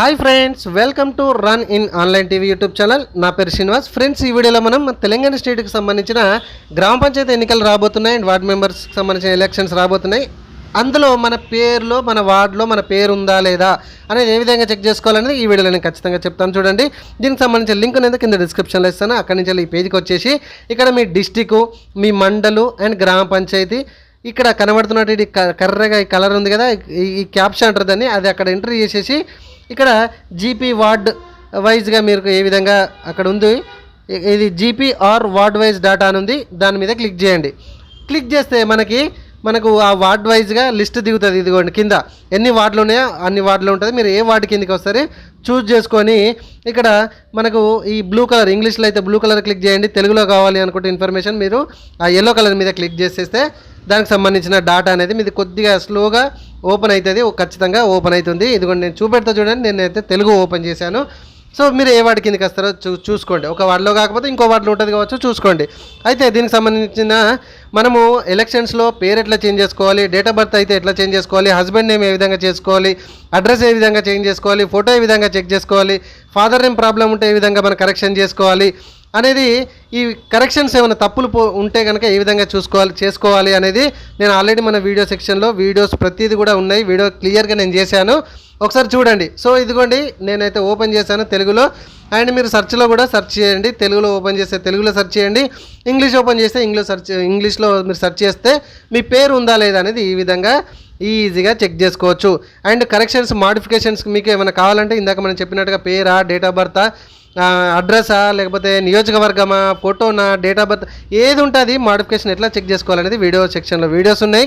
Hi friends, welcome to run in online TV YouTube channel. నా పేరు Srinivas. Friends, ఈ వీడియోలో మనం తెలంగాణ స్టేట్కి సంబంధించిన గ్రామ పంచాయతీ ఎన్నికలు రాబోతున్నాయి అండ్ వార్డ్ మెంబర్స్కి సంబంధించిన ఎలక్షన్స్ రాబోతున్నాయి. అందులో మన పేరులో మన వార్డులో మన పేరు ఉందా లేదా అనేది ఏ విధంగా చెక్ చేసుకోవాలనేది ఈ వీడియోలో నేను ఖచ్చితంగా చెప్తాను. చూడండి, దీనికి సంబంధించిన లింక్ అనేది కింద డిస్క్రిప్షన్లో ఇస్తాను. అక్కడి నుంచి ఈ పేజ్కి వచ్చేసి ఇక్కడ మీ డిస్టిక్, మీ మండలు అండ్ గ్రామ పంచాయతీ ఇక్కడ కనబడుతున్నట్టు ఇది కర్రగా ఈ కలర్ ఉంది కదా, ఈ క్యాప్షన్ అంటారు దాన్ని, అది అక్కడ ఎంట్రీ చేసేసి ఇక్కడ జీపీ వార్డ్ వైజ్గా మీరు ఏ విధంగా అక్కడ ఉంది, ఇది GP are ward wise data అని ఉంది, దాని మీద క్లిక్ చేయండి. క్లిక్ చేస్తే మనకు ఆ వార్డ్ వైజ్గా లిస్ట్ దిగుతుంది. ఇదిగోండి, కింద ఎన్ని వార్డులు ఉన్నాయో అన్ని వార్డులు ఉంటుంది. మీరు ఏ వార్డు కిందకి వస్తారు చూస్ చేసుకొని ఇక్కడ మనకు ఈ బ్లూ కలర్, ఇంగ్లీష్లో అయితే బ్లూ కలర్ క్లిక్ చేయండి. తెలుగులో కావాలి అనుకుంటే ఇన్ఫర్మేషన్ మీరు ఆ ఎల్లో కలర్ మీద క్లిక్ చేసేస్తే దానికి సంబంధించిన డాటా అనేది మీది కొద్దిగా స్లోగా ఓపెన్ అవుతుంది. ఖచ్చితంగా ఓపెన్ అవుతుంది. ఇదిగోండి, నేను చూపెడతా చూడండి. నేనైతే తెలుగు ఓపెన్ చేశాను. సో మీరు ఏ వార్డు కిందకి వస్తారో చూసుకోండి. ఒక వార్డులో కాకపోతే ఇంకో వార్డులో ఉంటుంది కావచ్చు, చూసుకోండి. అయితే దీనికి సంబంధించిన మనము ఎలక్షన్స్లో పేరు ఎట్లా చేంజ్ చేసుకోవాలి, డేట్ ఆఫ్ బర్త్ అయితే ఎట్లా చేంజ్ చేసుకోవాలి, హస్బెండ్ నేమ్ ఏ విధంగా చేసుకోవాలి, అడ్రస్ ఏ విధంగా చేంజ్ చేసుకోవాలి, ఫోటో ఏ విధంగా చెక్ చేసుకోవాలి, ఫాదర్ నేమ్ ప్రాబ్లం ఉంటే ఏ విధంగా మనం కరెక్షన్ చేసుకోవాలి అనేది, ఈ కరెక్షన్స్ ఏమైనా తప్పులు ఉంటే కనుక ఏ విధంగా చేసుకోవాలి అనేది నేను ఆల్రెడీ మన వీడియో సెక్షన్లో వీడియోస్ ప్రతిదీ కూడా ఉన్నాయి. వీడియో క్లియర్గా నేను చేశాను, ఒకసారి చూడండి. సో ఇదిగోండి, నేనైతే ఓపెన్ చేశాను తెలుగులో. అండ్ మీరు సెర్చ్లో కూడా సెర్చ్ చేయండి. తెలుగులో ఓపెన్ చేస్తే తెలుగులో సెర్చ్ చేయండి, ఇంగ్లీష్ ఓపెన్ చేస్తే ఇంగ్లీష్లో మీరు సెర్చ్ చేస్తే మీ పేరు ఉందా లేదా అనేది ఈ విధంగా ఈజీగా చెక్ చేసుకోవచ్చు. అండ్ కరెక్షన్స్, మాడిఫికేషన్స్ మీకు ఏమైనా కావాలంటే ఇందాక మనం చెప్పినట్టుగా పేరా, డేట్ ఆఫ్ బర్తా, అడ్రసా, లేకపోతే నియోజకవర్గమా, ఫోటోనా, డేట్ ఆఫ్ బర్త్ ఏది ఉంటుంది, మాడిఫికేషన్ ఎట్లా చెక్ చేసుకోవాలనేది వీడియో సెక్షన్లో వీడియోస్ ఉన్నాయి,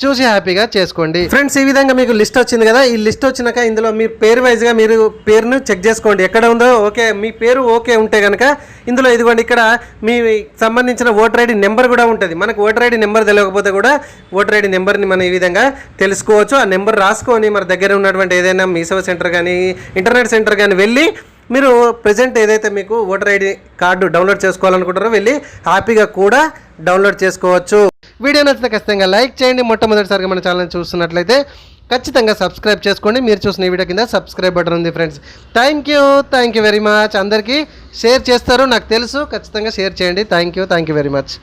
చూసి హ్యాపీగా చేసుకోండి. ఫ్రెండ్స్, ఈ విధంగా మీకు లిస్ట్ వచ్చింది కదా, ఈ లిస్ట్ వచ్చినాక ఇందులో మీ పేరు వైజ్గా మీరు పేరును చెక్ చేసుకోండి ఎక్కడ ఉందో. ఓకే, మీ పేరు ఓకే ఉంటే కనుక ఇందులో ఇదిగోండి, ఇక్కడ మీ సంబంధించిన ఓటర్ ఐడి నెంబర్ కూడా ఉంటుంది. మనకు ఓటర్ ఐడి నెంబర్ తెలియకపోతే కూడా ఓటర్ ఐడి నెంబర్ని మనం ఈ విధంగా తెలుసుకోవచ్చు. ఆ నెంబర్ రాసుకొని మన దగ్గర ఉన్నటువంటి ఏదైనా మీ సేవ సెంటర్ కానీ ఇంటర్నెట్ సెంటర్ కానీ వెళ్ళి మీరు ప్రజెంట్ ఏదైతే మీకు ఓటర్ ఐడి కార్డు డౌన్లోడ్ చేసుకోవాలనుకుంటారో వెళ్ళి హ్యాపీగా కూడా డౌన్లోడ్ చేసుకోవచ్చు. వీడియో నచ్చితే ఖచ్చితంగా లైక్ చేయండి. మొట్టమొదటిసారిగా మన ఛానల్ చూస్తున్నట్లయితే ఖచ్చితంగా సబ్స్క్రైబ్ చేసుకోండి. మీరు చూసిన ఈ వీడియో కింద సబ్స్క్రైబ్ బటన్ ఉంది. Friends, thank you very much. అందరికీ షేర్ చేస్తారు నాకు తెలుసు, ఖచ్చితంగా షేర్ చేయండి. Thank you very much.